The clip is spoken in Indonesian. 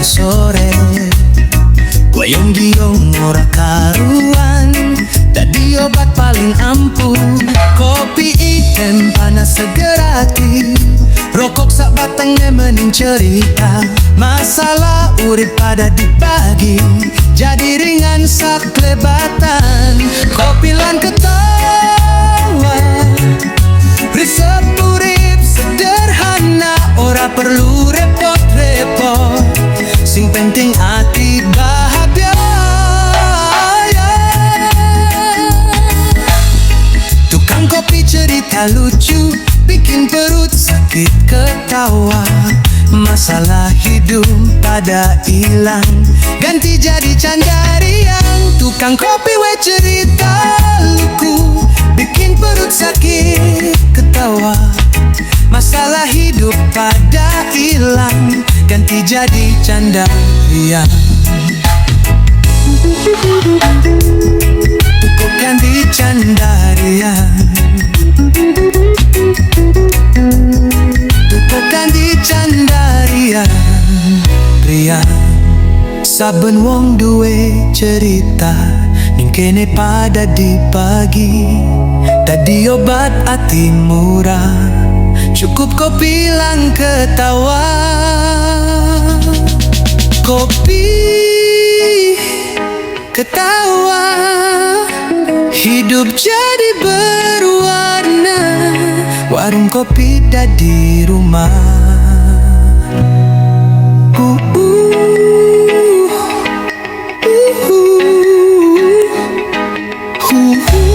sore. Goyong-giong ora karuan, dadi obat paling ampuh. Kopi hitam panas seger hati, rokok sak batangnya mending cerita. Masalah urip pada dibagi, jadi ringan sak kelebatan. Kopi lan ketawa, resep urip sederhana, ora perlu repot-repot. Sing penting hati bahagia. Tukang kopi cerita lucu, bikin perut sakit ketawa. Masalah hidup pada hilang, ganti jadi canda riang. Tukang kopi we cerita lucu, bikin perut sakit ketawa. Masalah hidup pada hilang, ganti jadi canda riang. Tukuk ganti canda riang, tukuk ganti canda riang. Saben wong duwe cerita, ning kene pada dibagi. Tadi obat hati murah, cukup kopi lang ketawa. Kopi ketawa, hidup jadi berwarna. Warung kopi di rumah. Ooh.